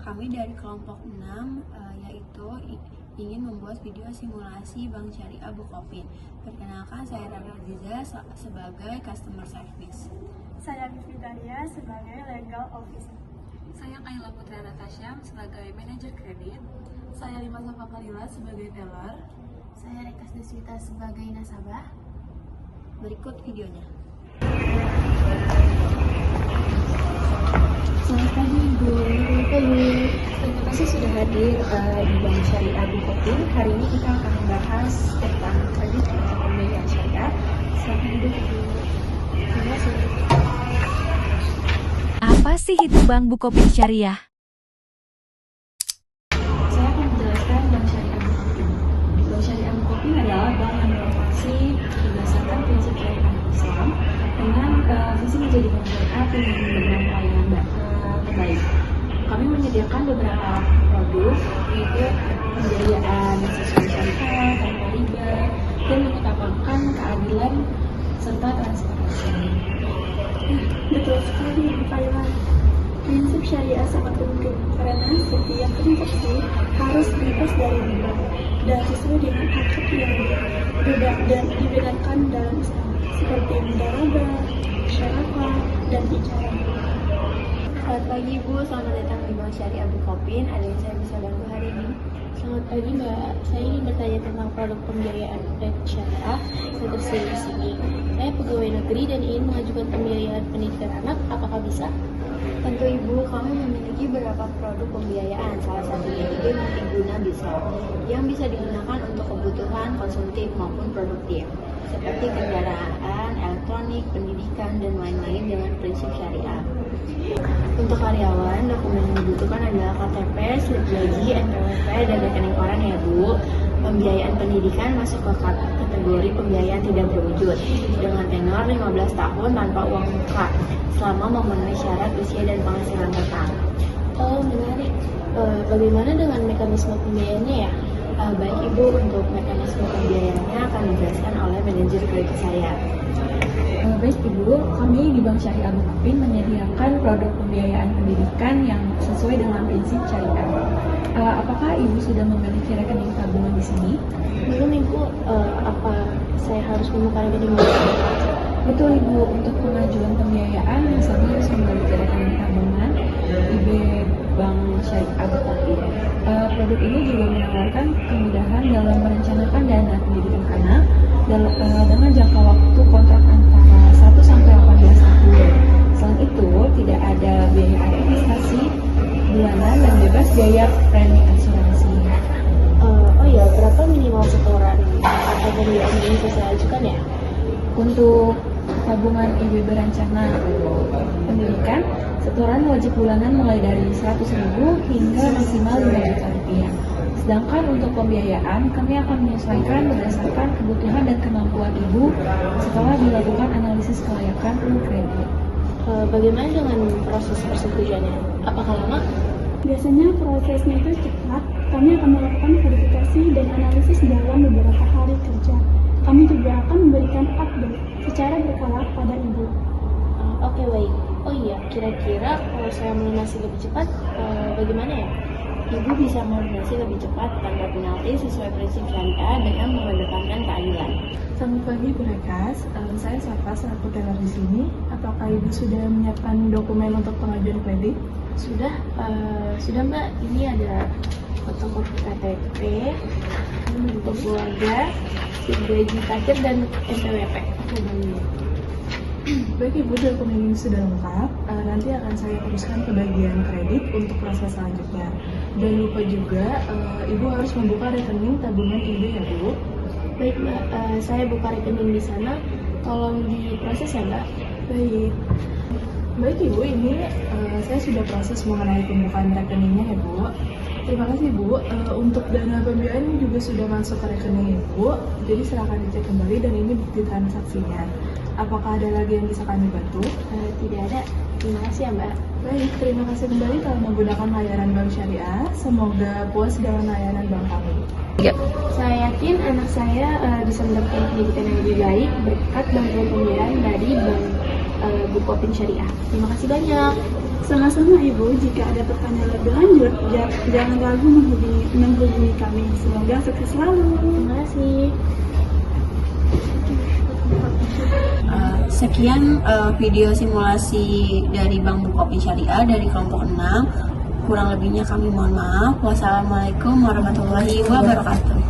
Kami dari kelompok 6 yaitu ingin membuat video simulasi Bank Syariah Bukopin. Perkenalkan, saya Rara Aziza sebagai Customer Service. Saya Vitalia sebagai Legal Officer. Saya Kayla Putra Natasha sebagai Manajer Kredit. Saya Lima Safa Kalila sebagai Teller. Saya Rekas Deswita sebagai nasabah. Berikut videonya. Selamat pagi Ibu. Terima kasih sudah hadir di Bank Syariah Bukopin. Hari ini kita akan membahas tentang kredit untuk pembiayaan syariah. Selamat duduk Ibu. Terima kasih. Apa sih itu Bank Bukopin Syariah? Saya akan menjelaskan Bank Syariah Bukopin. Bank Syariah Bukopin adalah bank yang beroperasi berdasarkan prinsip syariah Islam dengan visi menjadikan syariah dengan memberikan pelayanan terbaik. Kami menyediakan beberapa produk, yaitu pembiayaan sesuai syariah, tanpa riba, dan mengutamakan keadilan serta transparansi. Betul sekali Ibu Kayla. Prinsip syariah sangat penting karena setiap transaksi harus bebas dari riba dan sesuai dengan hak yang dan dibenarkan dalam Islam, seperti mudarabah, syarafah, dan ijarah. Selamat pagi Bu, selamat datang di Bank Syariah Bukopin. Ada yang saya bisa bantu hari ini? Selamat pagi Mbak. Saya ingin bertanya tentang produk pembiayaan kredit syariah yang tersedia di sini. Saya pegawai negeri dan ingin mengajukan pembiayaan pendidikan anak. Apakah bisa? Tentu Ibu, kami memiliki beberapa produk pembiayaan. Salah satunya itu multiguna bisa, yang bisa digunakan untuk kebutuhan konsumtif maupun produktif, seperti kendaraan, elektronik, pendidikan, dan lain-lain dengan prinsip syariah. Untuk karyawan, dokumen yang dibutuhkan adalah KTP, slip gaji, NPWP, dan rekening koran ya Bu. Pembiayaan pendidikan masuk ke kategori pembiayaan tidak berwujud dengan tenor 15 tahun tanpa uang muka selama memenuhi syarat usia dan penghasilan tetap. Oh, menarik. Bagaimana dengan mekanisme pembiayaannya ya? Baik Ibu, untuk mekanisme pembiayaannya akan dijelaskan oleh manajer kredit saya. Baik Ibu, kami di Bank Syariah Bukopin menyediakan produk pembiayaan pendidikan yang sesuai dengan prinsip syariah. Apakah Ibu sudah memiliki rekening tabungan di sini? Belum Ibu, apa saya harus membuka rekening? Betul Ibu, untuk pengajuan pembiayaan nasabah harus memiliki rekening tabungan IB Bank Syariah Bukopin. Produk ini juga menawarkan kemudahan dalam merencanakan dana pendidikan anak dengan jangka waktu kontrak antara 1 sampai 18 tahun. Selain itu, tidak ada biaya administrasi bulanan dan bebas biaya premi asuransi. Oh ya, berapa minimal setoran atau pembiayaan yang bisa saya ajukan ya? Untuk tabungan IB berencana pendidikan, setoran wajib bulanan mulai dari 100.000 hingga maksimal 5 juta rupiah. Sedangkan untuk pembiayaan, kami akan menyesuaikan berdasarkan kebutuhan dan kemampuan Ibu setelah dilakukan analisis kelayakan kredit. Bagaimana dengan proses persetujuannya? Apakah lama? Biasanya prosesnya itu cepat. Kami akan melakukan verifikasi dan analisis dalam beberapa hari kerja. Kami juga akan memberikan update secara berkala pada Ibu. Oke, baik. Oh iya, kira-kira kalau saya melunasi lebih cepat, bagaimana ya? Ibu bisa melunasi lebih cepat tanpa penalti sesuai prinsip syariah dengan mengedepankan keadilan. Selamat pagi Bu Rekas, saya Safa selaku teller di sini. Apakah Ibu sudah menyiapkan dokumen untuk pengajuan kredit? Sudah Mbak. Ini ada fotokopi KTP, untuk keluarga, slip gaji terakhir, dan NPWP. Baik Ibu, dokumen ini sudah lengkap. Nanti akan saya uruskan ke bagian kredit untuk proses selanjutnya. Dan lupa juga, Ibu harus membuka rekening tabungan IB ya Bu. Baik Mbak, saya buka rekening di sana. Tolong diproses ya Mbak. Baik Ibu, ini saya sudah proses mengenai pembukaan rekeningnya ya Bu. Terima kasih Bu. Untuk dana pembiayaan juga sudah masuk ke rekening Ibu. Jadi silakan dicek kembali dan ini bukti transaksinya. Apakah ada lagi yang bisa kami bantu? Tidak ada. Terima kasih ya Mbak. Baik, terima kasih kembali telah menggunakan layanan Bank Syariah. Semoga puas dengan layanan bank kami. Saya yakin anak saya bisa mendapatkan pendidikan yang lebih baik berkat bantuan pembiayaan dari Bank Bukopin Syariah. Terima kasih banyak. Sama-sama Ibu, jika ada pertanyaan lebih lanjut, jangan ragu menghubungi kami. Semoga sukses selalu. Terima kasih. Sekian video simulasi dari Bank Bukopin Syariah dari kelompok 6. Kurang lebihnya kami mohon maaf. Wassalamualaikum warahmatullahi wabarakatuh.